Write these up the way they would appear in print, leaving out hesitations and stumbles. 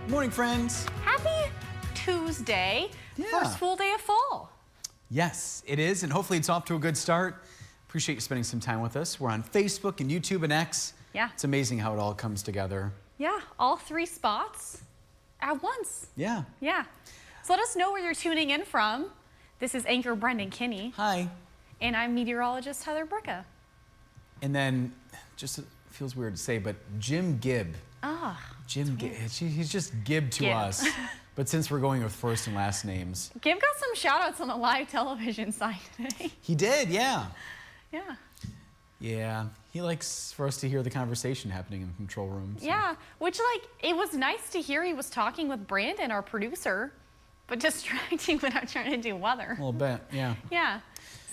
Morning, friends. Happy Tuesday. Yeah. First full day of fall. Yes, it is, and hopefully it's off to a good start. Appreciate you spending some time with us. We're on Facebook and YouTube and X. Yeah. It's amazing how it all comes together. Yeah, all 3 spots at once. Yeah. Yeah. So let us know where you're tuning in from. This is anchor Brendan Kinney. Hi. And I'm meteorologist Heather Bricca. And then, just feels weird to say, but Jim Gibb. Ah. Jim Gibb. He's just Gibb to us. But since we're going with first and last names. Gibb got some shout outs on the live television side today. He did, yeah. Yeah. Yeah. He likes for us to hear the conversation happening in the control room. So. Yeah, which it was nice to hear he was talking with Brandon, our producer, but distracting when I'm trying to do weather. A little bit, yeah. Yeah,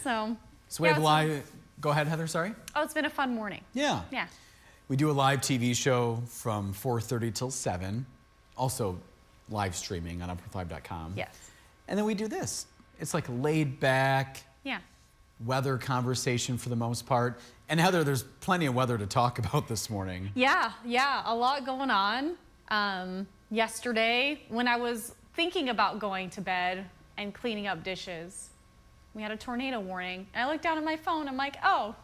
so we have live, go ahead, Heather, sorry. Oh, it's been a fun morning. Yeah. Yeah. We do a live TV show from 4:30 till 7, also live streaming on upper5.com. Yes. And then we do this. It's like laid back, Yeah. weather conversation for the most part. And Heather, there's plenty of weather to talk about this morning. Yeah, a lot going on. Yesterday, when I was thinking about going to bed and cleaning up dishes, we had a tornado warning. And I looked down at my phone, I'm like, oh,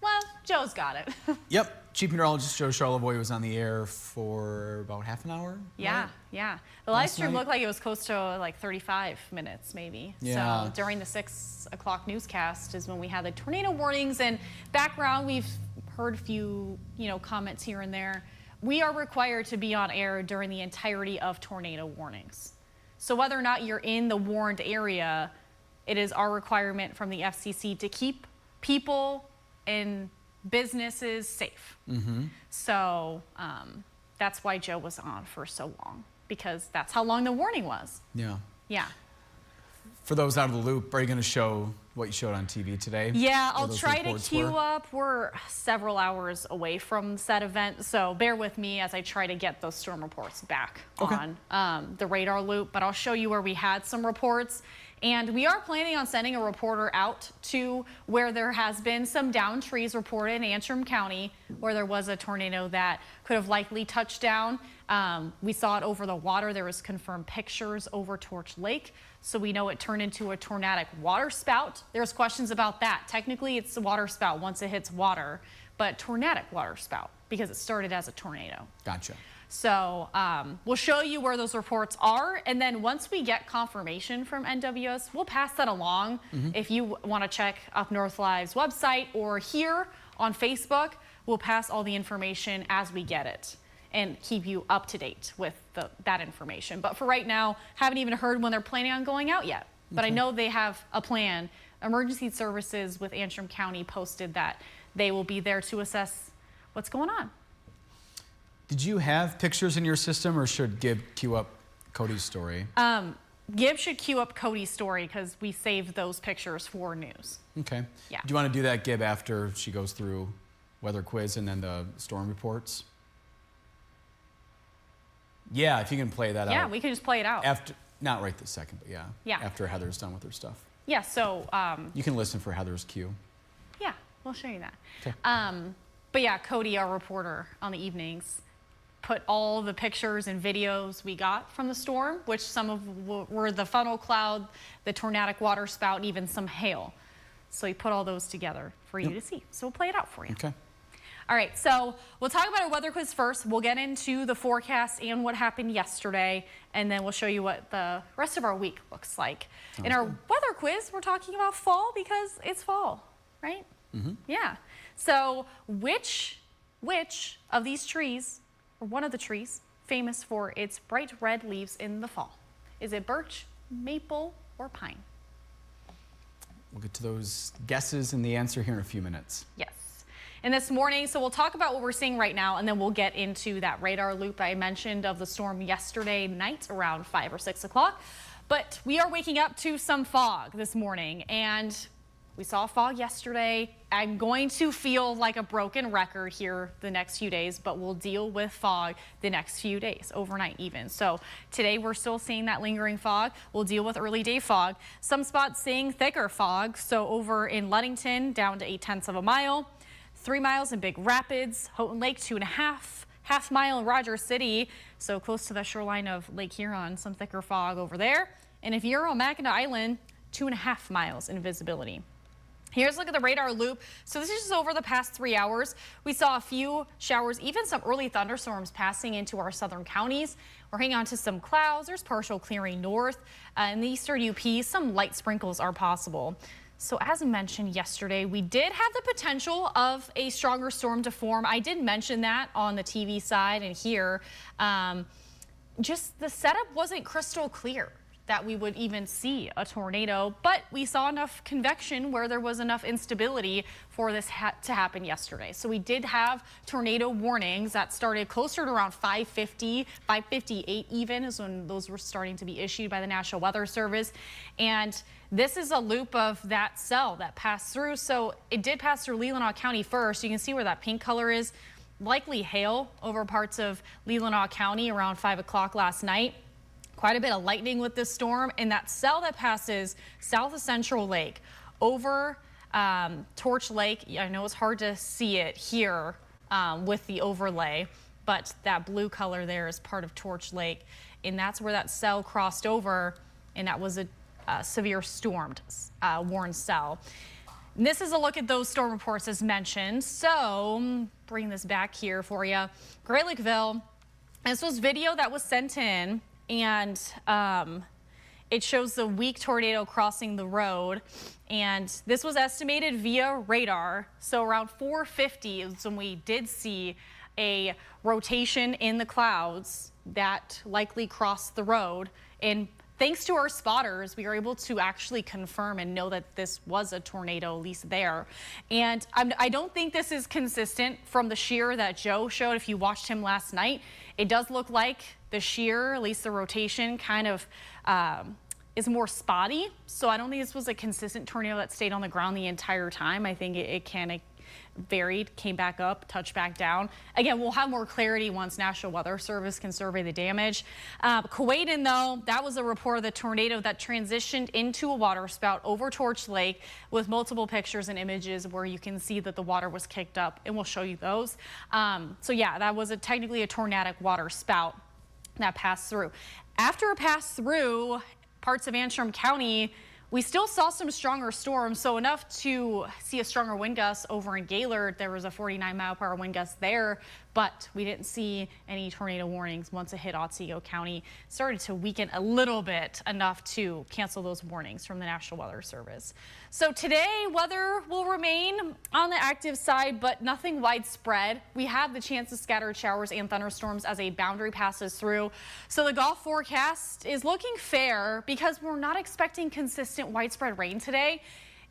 well, Joe's got it. Yep. Chief Meteorologist Joe Charlevoix was on the air for about half an hour. Yeah, right? yeah. The live stream looked like it was close to like 35 minutes maybe. Yeah. So during the 6 o'clock newscast is when we had the tornado warnings, and background we've heard a few, comments here and there. We are required to be on air during the entirety of tornado warnings. So whether or not you're in the warned area, it is our requirement from the FCC to keep people and businesses safe. Mm-hmm. So that's why Joe was on for so long, because that's how long the warning was. Yeah. Yeah. For those out of the loop, are you going to show what you showed on TV today? Yeah, I'll try to queue up. We're several hours away from said event, so bear with me as I try to get those storm reports back on the radar loop. But I'll show you where we had some reports. And we are planning on sending a reporter out to where there has been some downed trees reported in Antrim County, where there was a tornado that could have likely touched down. We saw it over the water. There was confirmed pictures over Torch Lake. So we know it turned into a tornadic water spout. There's questions about that. Technically, it's a water spout once it hits water, but tornadic water spout because it started as a tornado. Gotcha. So we'll show you where those reports are, and then once we get confirmation from NWS, we'll pass that along. If you want to check Up North Live's website or here on Facebook, we'll pass all the information as we get it and keep you up to date with that information. But for right now, haven't even heard when they're planning on going out yet. But I know they have a plan. Emergency Services with Antrim County posted that they will be there to assess what's going on. Did you have pictures in your system, or should Gibb queue up Cody's story? Gibb should queue up Cody's story because we saved those pictures for news. Okay. Yeah. Do you want to do that, Gibb, after she goes through weather quiz and then the storm reports? Yeah, if you can play that out. Yeah, we can just play it out. After, not right this second, but Yeah. after Heather's done with her stuff. Yeah, so... you can listen for Heather's cue. Yeah, we'll show you that. Okay. But yeah, Cody, our reporter on the evenings, put all the pictures and videos we got from the storm, which some of were the funnel cloud, the tornadic water spout, and even some hail. So he put all those together for you to see. So we'll play it out for you. Okay. All right, so we'll talk about our weather quiz first. We'll get into the forecast and what happened yesterday, and then we'll show you what the rest of our week looks like. In our weather quiz, we're talking about fall because it's fall, right? Mm-hmm. Yeah. So which of these trees, or one of the trees, famous for its bright red leaves in the fall? Is it birch, maple, or pine? We'll get to those guesses and the answer here in a few minutes. Yes. And this morning, so we'll talk about what we're seeing right now, and then we'll get into that radar loop I mentioned of the storm yesterday night around 5 or 6 o'clock. But we are waking up to some fog this morning, and we saw fog yesterday. I'm going to feel like a broken record here the next few days, but we'll deal with fog the next few days, overnight even. So today we're still seeing that lingering fog. We'll deal with early day fog. Some spots seeing thicker fog. So over in Ludington, down to 0.8 of a mile. 3 miles in Big Rapids, Houghton Lake 2.5, half-mile in Rogers City, so close to the shoreline of Lake Huron, some thicker fog over there. And if you're on Mackinac Island, 2.5 miles in visibility. Here's a look at the radar loop. So this is just over the past 3 hours. We saw a few showers, even some early thunderstorms passing into our southern counties. We're hanging on to some clouds. There's partial clearing north. In the eastern UP, some light sprinkles are possible. So as mentioned yesterday, we did have the potential of a stronger storm to form. I did mention that on the TV side and here. Just the setup wasn't crystal clear that we would even see a tornado, but we saw enough convection where there was enough instability for this to happen yesterday. So we did have tornado warnings that started closer to around 5:50, 5:58 even is when those were starting to be issued by the National Weather Service. And this is a loop of that cell that passed through. So it did pass through Leelanau County first. You can see where that pink color is. Likely hail over parts of Leelanau County around 5 o'clock last night. Quite a bit of lightning with this storm, and that cell that passes south of Central Lake over Torch Lake. I know it's hard to see it here with the overlay, but that blue color there is part of Torch Lake, and that's where that cell crossed over, and that was a severe stormed warned cell. And this is a look at those storm reports as mentioned. So bring this back here for you. Great Lakeville. This was video that was sent in. And it shows the weak tornado crossing the road. And this was estimated via radar. So around 4:50 is when we did see a rotation in the clouds that likely crossed the road. And thanks to our spotters, we were able to actually confirm and know that this was a tornado, at least there. And I don't think this is consistent from the shear that Joe showed. If you watched him last night, it does look like the shear, at least the rotation, kind of is more spotty. So I don't think this was a consistent tornado that stayed on the ground the entire time. I think it kind of varied, came back up, touched back down. Again, we'll have more clarity once National Weather Service can survey the damage. Kuwaitan, though, that was a report of the tornado that transitioned into a waterspout over Torch Lake with multiple pictures and images where you can see that the water was kicked up, and we'll show you those. So yeah, that was technically a tornadic water spout that passed through. After it passed through parts of Antrim County, we still saw some stronger storms, so enough to see a stronger wind gust over in Gaylord. There was a 49-mile-per-hour wind gust there, but we didn't see any tornado warnings once it hit Otsego County. Started to weaken a little bit, enough to cancel those warnings from the National Weather Service. So today, weather will remain on the active side, but nothing widespread. We have the chance of scattered showers and thunderstorms as a boundary passes through. So the Gulf forecast is looking fair because we're not expecting consistent widespread rain today,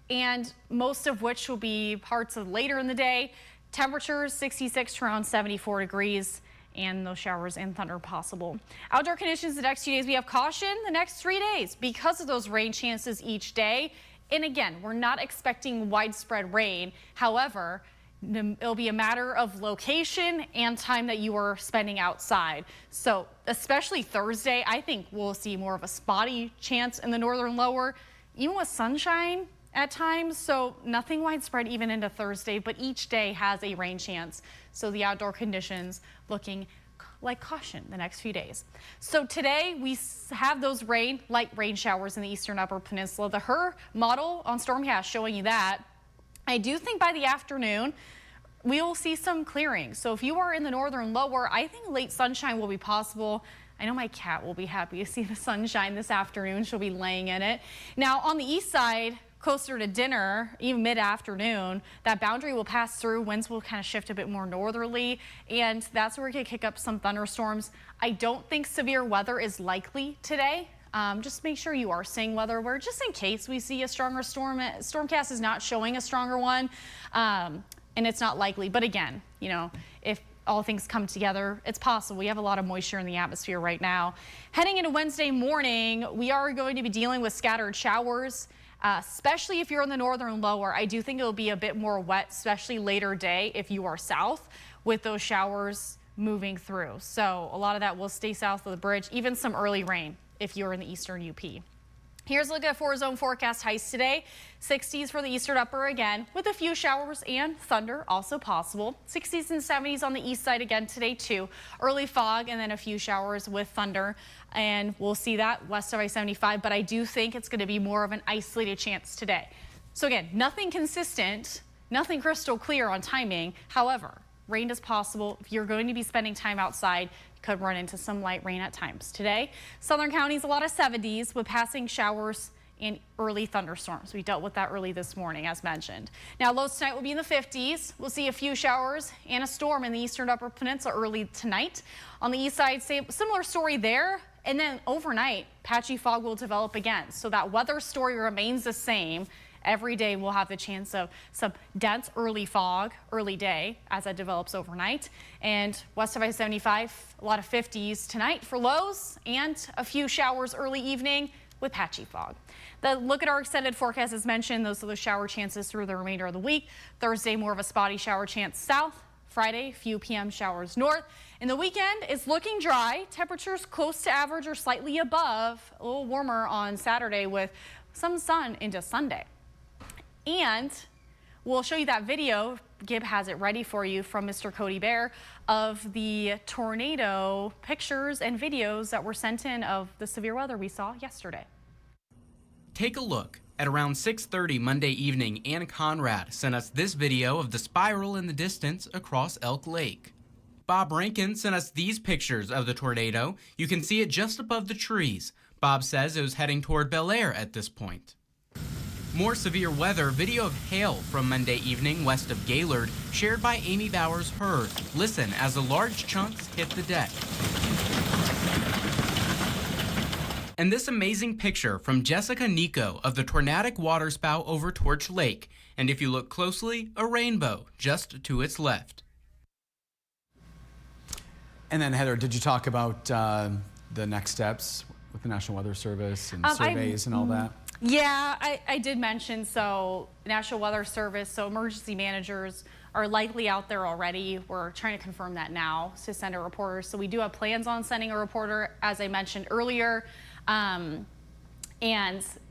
and most of which will be parts of later in the day. Temperatures 66 to around 74 degrees, and those showers and thunder possible. Outdoor conditions the next few days. We have caution the next 3 days because of those rain chances each day. And again, we're not expecting widespread rain. However, it'll be a matter of location and time that you are spending outside. So especially Thursday, I think we'll see more of a spotty chance in the northern lower, even with sunshine at times. So nothing widespread even into Thursday, but each day has a rain chance. So the outdoor conditions looking like caution the next few days. So today we have those light rain showers in the eastern upper peninsula. The HER model on Stormcast showing you that. I do think by the afternoon we will see some clearing. So if you are in the northern lower, I think late sunshine will be possible. I know my cat will be happy to see the sunshine this afternoon. She'll be laying in it. Now on the east side, closer to dinner, even mid-afternoon, that boundary will pass through. Winds will kind of shift a bit more northerly, and that's where we could kick up some thunderstorms. I don't think severe weather is likely today. Just make sure you are seeing weather where, just in case we see a stronger storm. Stormcast is not showing a stronger one, and it's not likely. But again, you know, if all things come together, it's possible. We have a lot of moisture in the atmosphere right now. Heading into Wednesday morning, we are going to be dealing with scattered showers. Especially if you're in the northern lower. I do think it'll be a bit more wet, especially later day if you are south, with those showers moving through. So a lot of that will stay south of the bridge, even some early rain if you're in the eastern UP. Here's a look at 4-zone forecast highs today. 60s for the eastern upper again, with a few showers and thunder also possible. 60s and 70s on the east side again today too. Early fog and then a few showers with thunder. And we'll see that west of I-75, but I do think it's going to be more of an isolated chance today. So again, nothing consistent, nothing crystal clear on timing. However, rain is possible. If you're going to be spending time outside, you could run into some light rain at times. Today, southern counties, a lot of 70s with passing showers and early thunderstorms. We dealt with that early this morning, as mentioned. Now, lows tonight will be in the 50s. We'll see a few showers and a storm in the eastern upper peninsula early tonight. On the east side, similar story there. And then overnight, patchy fog will develop again. So that weather story remains the same. Every day we'll have the chance of some dense early fog, early day, as that develops overnight. And west of I-75, a lot of 50s tonight for lows and a few showers early evening with patchy fog. The look at our extended forecast as mentioned, those are the shower chances through the remainder of the week. Thursday, more of a spotty shower chance south. Friday, few PM showers north. And the weekend is looking dry. Temperatures close to average or slightly above. A little warmer on Saturday with some sun into Sunday. And we'll show you that video. Gib has it ready for you from Mr. Cody Bear of the tornado pictures and videos that were sent in of the severe weather we saw yesterday. Take a look. At around 6:30 Monday evening, Ann Conrad sent us this video of the spiral in the distance across Elk Lake. Bob Rankin sent us these pictures of the tornado. You can see it just above the trees. Bob says it was heading toward Bel Air at this point. More severe weather, video of hail from Monday evening west of Gaylord, shared by Amy Bowers Hurd. Listen as the large chunks hit the deck. And this amazing picture from Jessica Nico of the tornadic waterspout over Torch Lake. And if you look closely, a rainbow just to its left. And then Heather, did you talk about the next steps with the National Weather Service and surveys and all that? Yeah, I did mention, so National Weather Service, so emergency managers are likely out there already. We're trying to confirm that now to send a reporter. So we do have plans on sending a reporter, as I mentioned earlier. And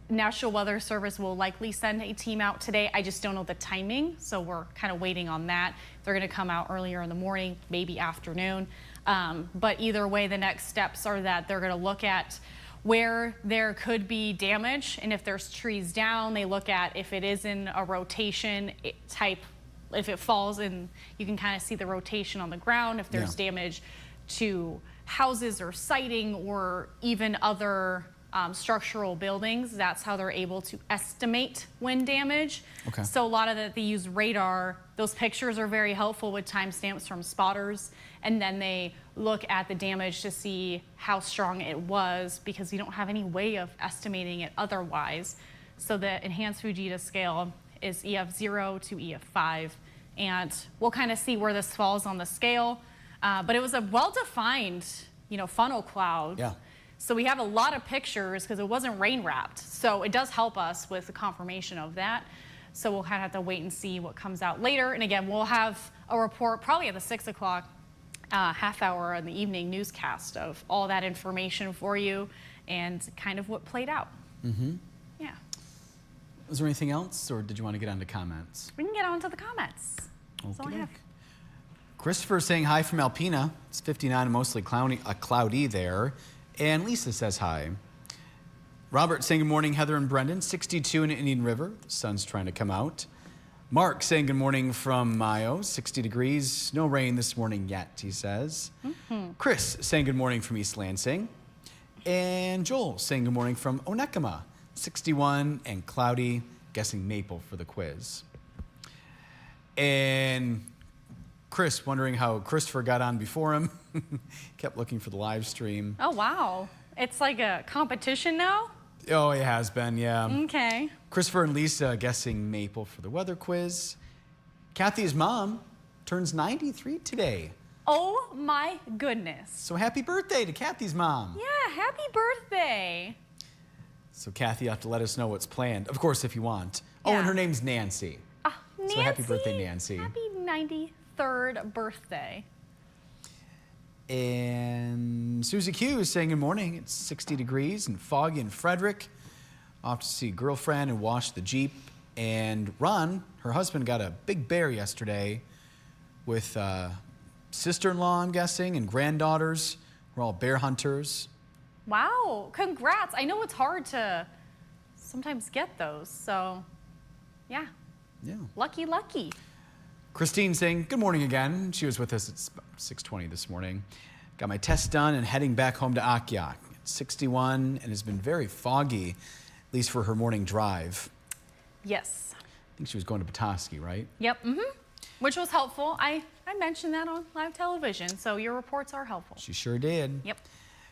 National Weather Service will likely send a team out today. I just don't know the timing, so we're kind of waiting on that. They're going to come out earlier in the morning, maybe afternoon. But either way, the next steps are that they're going to look at where there could be damage, and if there's trees down, they look at if it is in a rotation type, if it falls in, you can kind of see the rotation on the ground, if there's damage to houses or siding or even other structural buildings. That's how they're able to estimate wind damage. Okay. So a lot of that, they use radar. Those pictures are very helpful with timestamps from spotters, and then they look at the damage to see how strong it was, because we don't have any way of estimating it otherwise. So the enhanced Fujita scale is EF0 to EF5, and we'll kind of see where this falls on the scale. But it was a well-defined, funnel cloud. Yeah. So we have a lot of pictures because it wasn't rain wrapped. So it does help us with the confirmation of that. So we'll kind of have to wait and see what comes out later. And again, we'll have a report probably at the 6 o'clock half hour in the evening newscast of all that information for you and kind of what played out. Mm-hmm. Yeah. Is there anything else, or did you want to get on to comments? We can get on to the comments. That's all I have. Christopher saying hi from Alpena. It's 59 and mostly cloudy there. And Lisa says hi. Robert saying good morning, Heather and Brendan. 62 in Indian River. The sun's trying to come out. Mark saying good morning from Mayo. 60 degrees. No rain this morning yet, he says. Mm-hmm. Chris saying good morning from East Lansing. And Joel saying good morning from Onekama. 61 and cloudy. Guessing Maple for the quiz. And Chris wondering how Christopher got on before him. Kept looking for the live stream. Oh, wow. It's like a competition now? Oh, it has been, yeah. Okay. Christopher and Lisa guessing Maple for the weather quiz. Kathy's mom turns 93 today. Oh, my goodness. So happy birthday to Kathy's mom. Yeah, happy birthday. So Kathy, you have to let us know what's planned. Of course, if you want. Oh, and her name's Nancy. Nancy. So happy birthday, Nancy. Happy 93rd birthday. And Susie Q is saying good morning. It's 60 degrees and foggy in Frederick. off to see girlfriend and wash the Jeep. And Ron, her husband, got a big bear yesterday with sister-in-law, I'm guessing, and granddaughters. We're all bear hunters. Wow, congrats. I know it's hard to sometimes get those, so yeah. Yeah. Lucky, lucky. Christine saying, good morning again. She was with us at 6:20 this morning. Got my test done and heading back home to Akiak. It's 61 and has been very foggy, at least for her morning drive. Yes. I think she was going to Petoskey, right? Yep, which was helpful. I mentioned that on live television, so your reports are helpful. She sure did. Yep.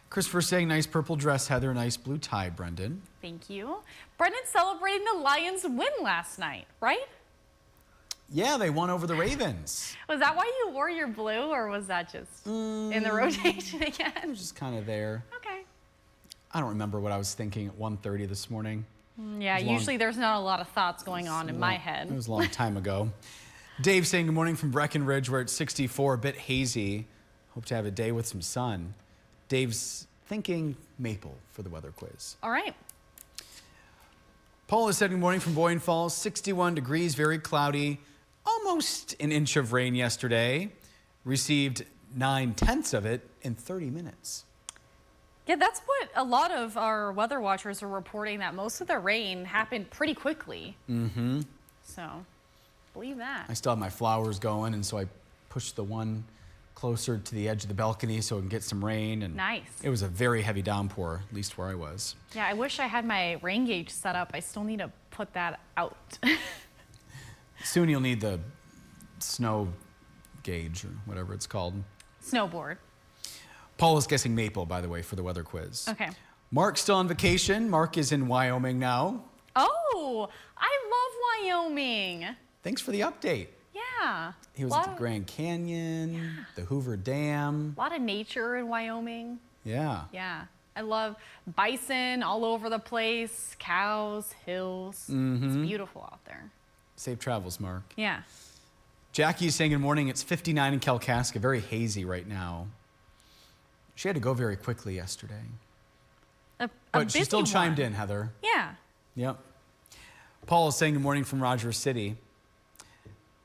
Christopher saying, nice purple dress, Heather, nice blue tie, Brendan. Thank you. Brendan celebrating the Lions' win last night, right? Yeah, they won over the Ravens. Was that why you wore your blue, or was that just in the rotation It again? was just kind of there. Okay. I don't remember what I was thinking at 1:30 this morning. Yeah, usually there's not a lot of thoughts going on in my head. It was a long time ago. Dave saying, good morning from Breckenridge, where it's 64, a bit hazy. Hope to have a day with some sun. Dave's thinking maple for the weather quiz. All right. Paul is saying, good morning from Boyne Falls, 61 degrees, very cloudy. Almost an inch of rain yesterday. Received 9/10 of it in 30 minutes. Yeah, that's what a lot of our weather watchers are reporting, that most of the rain happened pretty quickly. Mm-hmm. So, believe that. I still have my flowers going, and so I pushed the one closer to the edge of the balcony so it can get some rain. And Nice. It was a very heavy downpour, at least where I was. Yeah, I wish I had my rain gauge set up. I still need to put that out. Soon you'll need the snow gauge or whatever it's called. Snowboard. Paul is guessing maple, by the way, for the weather quiz. Okay. Mark's still on vacation. Mark is in Wyoming now. Oh, I love Wyoming. Thanks for the update. Yeah. He was at the Grand Canyon, the Hoover Dam. A lot of nature in Wyoming. Yeah. Yeah. I love bison all over the place, cows, hills. It's beautiful out there. Safe travels, Mark. Yeah. Jackie is saying good morning. It's 59 in Kalkaska, very hazy right now. She had to go very quickly yesterday. But she still chimed in, Heather. Yeah. Yep. Paul is saying good morning from Rogers City.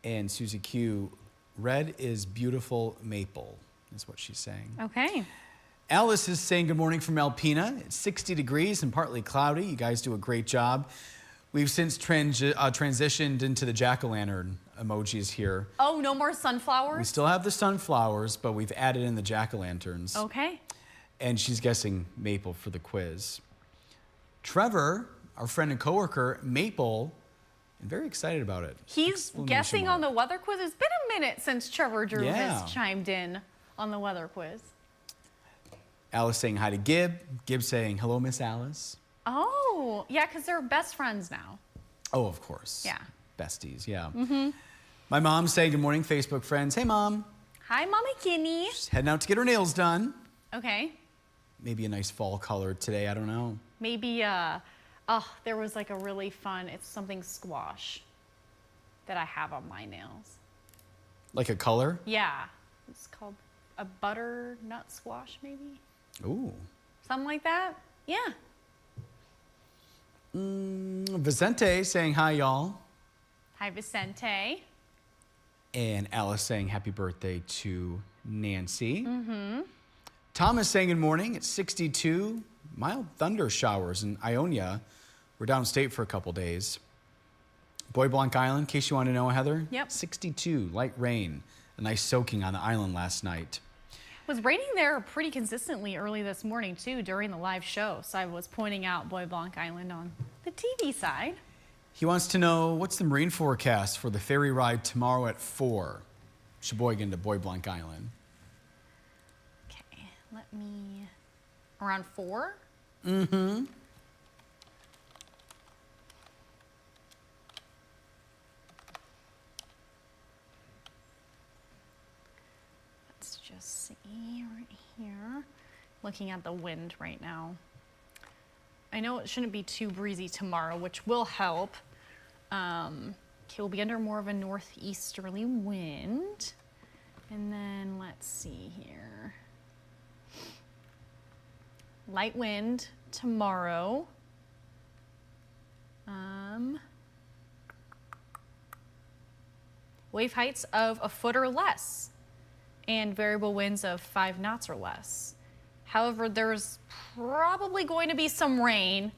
And Susie Q, red is beautiful maple, is what she's saying. Okay. Alice is saying good morning from Alpena. It's 60 degrees and partly cloudy. You guys do a great job. We've since transitioned into the jack-o'-lantern emojis here. Oh, no more sunflowers? We still have the sunflowers, but we've added in the jack-o'-lanterns. Okay. And she's guessing maple for the quiz. Trevor, our friend and coworker, maple, and very excited about it. He's guessing on the weather quiz. It's been a minute since Trevor Drew has chimed in on the weather quiz. Alice saying hi to Gib. Gib saying hello, Miss Alice. Oh, yeah, because they're best friends now. Oh, of course. Yeah. Besties, yeah. My mom's saying good morning, Facebook friends. Hey, Mom. Hi, Mommy Kinney. She's heading out to get her nails done. Okay. Maybe a nice fall color today, I don't know. Maybe, there was like a really fun, it's something squash that I have on my nails. Like a color? Yeah. It's called a butternut squash, maybe? Ooh. Something like that? Yeah. Vicente saying hi, y'all. Hi, Vicente. And Alice saying happy birthday to Nancy. Thomas saying good morning. It's 62. Mild thunder showers in Ionia. We're downstate for a couple days. Bois Blanc Island, in case you want to know, Heather. Yep. 62, light rain. A nice soaking on the island last night. It was raining there pretty consistently early this morning, too, during the live show. So I was pointing out Bois Blanc Island on the TV side. He wants to know, what's the marine forecast for the ferry ride tomorrow at 4? Sheboygan to Bois Blanc Island. Okay, let me... Around 4? Mm-hmm. Let's just see right here. Looking at the wind right now. I know it shouldn't be too breezy tomorrow, which will help. We'll be under more of a northeasterly wind. And then let's see here. Light wind tomorrow. wave heights of a foot or less, and variable winds of 5 knots or less. However, there's probably going to be some rain,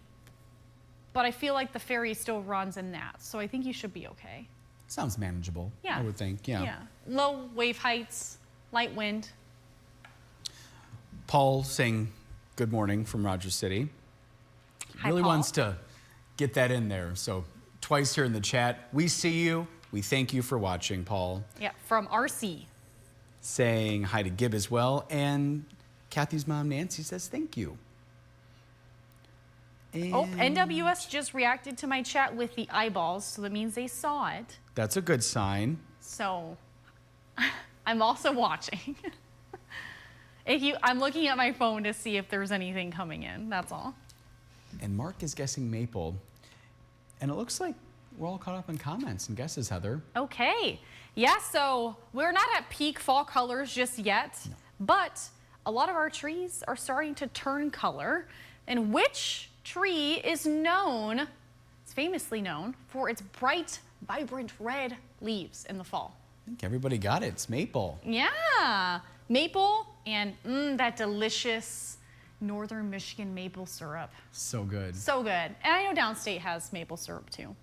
but I feel like the ferry still runs in that, so I think you should be okay. Sounds manageable, Yeah. I would think, yeah. Yeah. Low wave heights, light wind. Paul saying good morning from Rogers City. Hi, Really Paul. wants to get that in there. So twice here in the chat, we see you. We thank you for watching, Paul. Yeah, from RC. Saying hi to Gib as well. And Kathy's mom, Nancy, says thank you. And Oh, NWS just reacted to my chat with the eyeballs, so that means they saw it. that's a good sign. So I'm also watching. I'm looking at my phone to see if there's anything coming in, that's all. And Mark is guessing maple. And it looks like we're all caught up in comments and guesses, Heather. Okay, yeah, so we're not at peak fall colors just yet, but a lot of our trees are starting to turn color. And which tree is known, it's famously known, for its bright, vibrant red leaves in the fall? I think everybody got it. It's maple. Yeah, maple and that delicious northern Michigan maple syrup. So good. So good. And I know downstate has maple syrup too.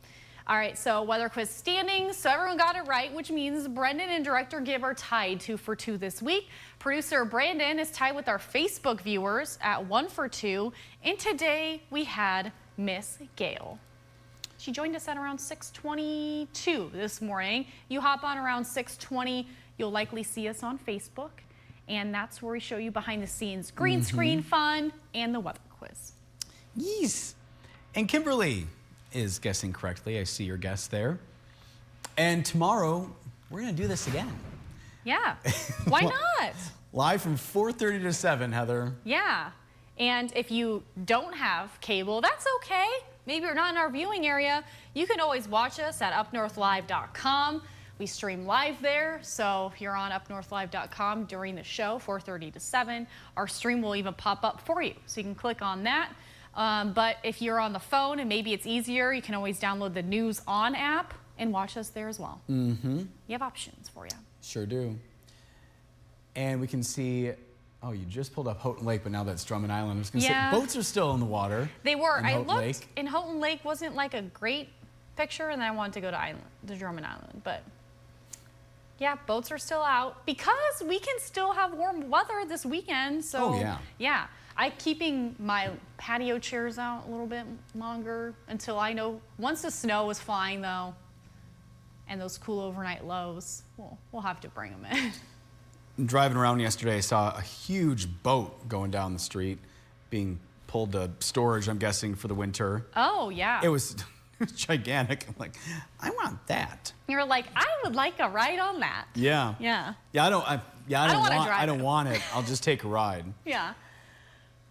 All right, so weather quiz standings. So everyone got it right, which means Brendan and director Gib are tied 2 for 2 this week. Producer Brandon is tied with our Facebook viewers at 1 for 2. And today we had Miss Gail. She joined us at around 6:22 this morning. You hop on around 6:20, you'll likely see us on Facebook. And that's where we show you behind the scenes green screen fun and the weather quiz. Yes. And Kimberly is guessing correctly. I see your guess there. And tomorrow, we're going to do this again. Yeah, why not? Live from 4:30 to 7, Heather. Yeah, and if you don't have cable, that's okay. Maybe you're not in our viewing area. You can always watch us at upnorthlive.com. We stream live there, so if you're on upnorthlive.com during the show, 4:30 to 7, our stream will even pop up for you, so you can click on that. But if you're on the phone and maybe it's easier, you can always download the News On app and watch us there as well. You have options for you. Sure do. And we can see, oh, you just pulled up Houghton Lake, but now that's Drummond Island. I was going to Yeah. say, boats are still in the water. They were. in I Houghton looked, Lake. and Houghton Lake wasn't like a great picture, and then I wanted to go to Drummond Island. But yeah, boats are still out because we can still have warm weather this weekend. So Oh, yeah. Yeah. I'm keeping my patio chairs out a little bit longer until I know, once the snow is flying though, and those cool overnight lows, we'll have to bring them in. Driving around yesterday, I saw a huge boat going down the street being pulled to storage, I'm guessing, for the winter. Oh, yeah. It was gigantic. I'm like, I want that. You're like, I would like a ride on that. Yeah. Yeah. Yeah, I don't wanna drive I don't it. want it. I'll just take a ride. Yeah.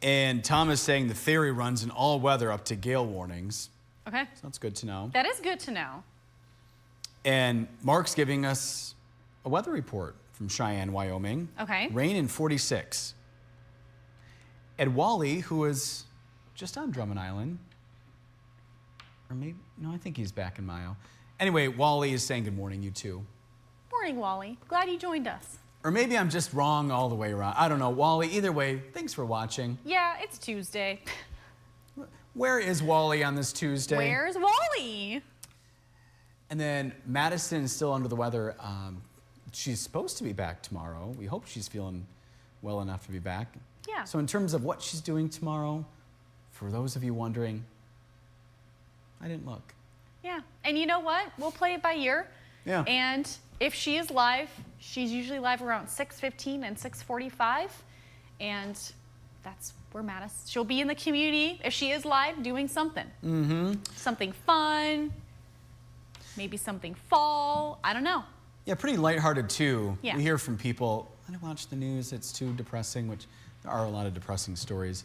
And Tom is saying the ferry runs in all weather up to gale warnings. Okay. So that's good to know. That is good to know. And Mark's giving us a weather report from Cheyenne, Wyoming. Okay. Rain in 46. Ed Wally, who is just on Drummond Island, or maybe, no, I think he's back in Mayo. Anyway, Wally is saying good morning, you two. Morning, Wally. Glad you joined us. Or maybe I'm just wrong all the way around. I don't know. Wally, either way, thanks for watching. Yeah, it's Tuesday. Where is Wally on this Tuesday? Where's Wally? And then Madison is still under the weather. She's supposed to be back tomorrow. We hope she's feeling well enough to be back. Yeah. So in terms of what she's doing tomorrow, for those of you wondering, I didn't look. Yeah. And you know what? We'll play it by ear. Yeah. And if she is live, she's usually live around 6:15 and 6:45. And that's where Madison, she'll be in the community if she is live doing something. Something fun, maybe something fall, I don't know. Yeah, pretty lighthearted too. Yeah. We hear from people, I don't watch the news, it's too depressing, which there are a lot of depressing stories.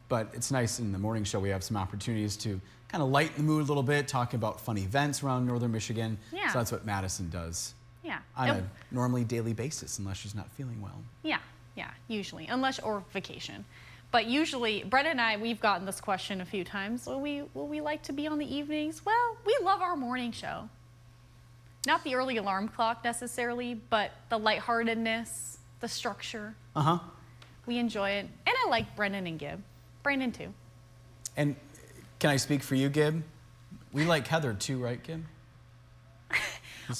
But it's nice in the morning show we have some opportunities to kind of lighten the mood a little bit, talking about fun events around northern Michigan. Yeah. So that's what Madison does Yeah. on a normally daily basis, unless she's not feeling well. Yeah, usually, or vacation. But usually, Brett and I, we've gotten this question a few times. Will we like to be on the evenings? Well, we love our morning show. Not the early alarm clock necessarily, but the lightheartedness, the structure. Uh-huh. We enjoy it. And I like Brendan and Gib. Brandon too. And can I speak for you, Gib? We like Heather too, right, Gib?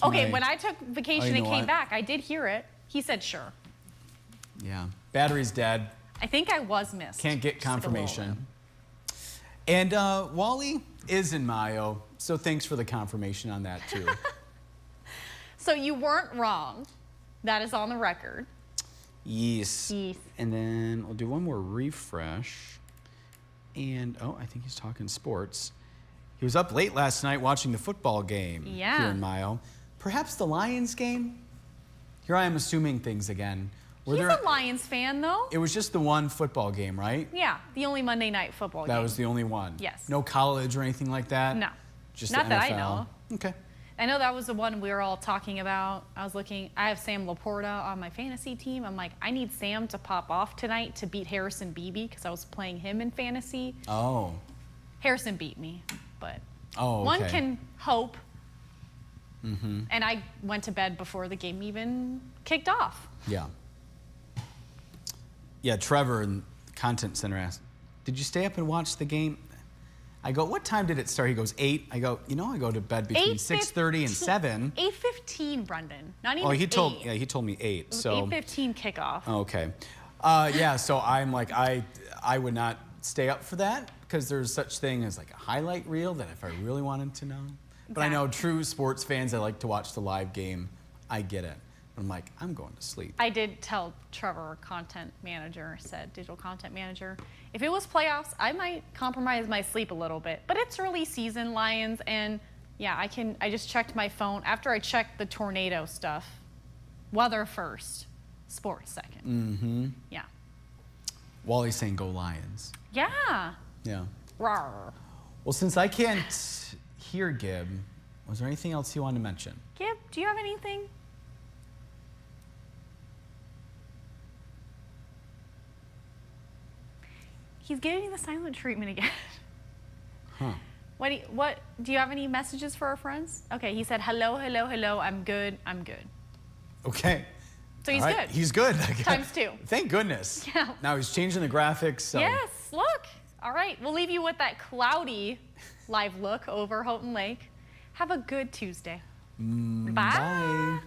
Okay, when I took vacation and came what? back, I did hear it. He said sure. Yeah. Battery's dead. I think I was missed. Can't get Just like a little confirmation. And Wally is in Mayo, so thanks for the confirmation on that too. So you weren't wrong. That is on the record. Yes. Yes. And then we'll do one more refresh. And, oh, I think he's talking sports. He was up late last night watching the football game here in Mayo. Perhaps the Lions game? Here I am assuming things again. He's a Lions fan, though. It was just the one football game, right? Yeah, the only Monday night football game. That was the only one? Yes. No college or anything like that? No. Just Not the NFL? that I know. Okay. I know that was the one we were all talking about. I have Sam Laporta on my fantasy team. I'm like, I need Sam to pop off tonight to beat Harrison Beebe because I was playing him in fantasy. Oh. Harrison beat me, but Oh, okay. one can hope. Mm-hmm. And I went to bed before the game even kicked off. Yeah. Yeah, Trevor in the Content Center asked, did you stay up and watch the game? I go, what time did it start? He goes, 8. I go, I go to bed between 6:30 and 7. 8:15, Brendan. Not even 8. He told me 8. It was so 8:15 kickoff. Okay. Yeah, so I'm like, I would not stay up for that because there's such thing as like a highlight reel that if I really wanted to know. But I know true sports fans that like to watch the live game, I get it. I'm like, I'm going to sleep. I did tell Trevor, digital content manager, if it was playoffs, I might compromise my sleep a little bit. But it's early season, Lions, and yeah, I just checked my phone. After I checked the tornado stuff, weather first, sports second. Mm-hmm. Yeah. Wally's saying go Lions. Yeah. Yeah. Rawr. Well, since I can't hear Gib, was there anything else you wanted to mention? Gib, do you have anything? He's giving you the silent treatment again. Huh. What do you have any messages for our friends? Okay, he said hello, hello, hello. I'm good. I'm good. Okay. So he's All right. good. He's good. Times 2. Thank goodness. Yeah. Now he's changing the graphics. So. Yes, look. All right, we'll leave you with that cloudy live look over Houghton Lake. Have a good Tuesday. Bye. Bye.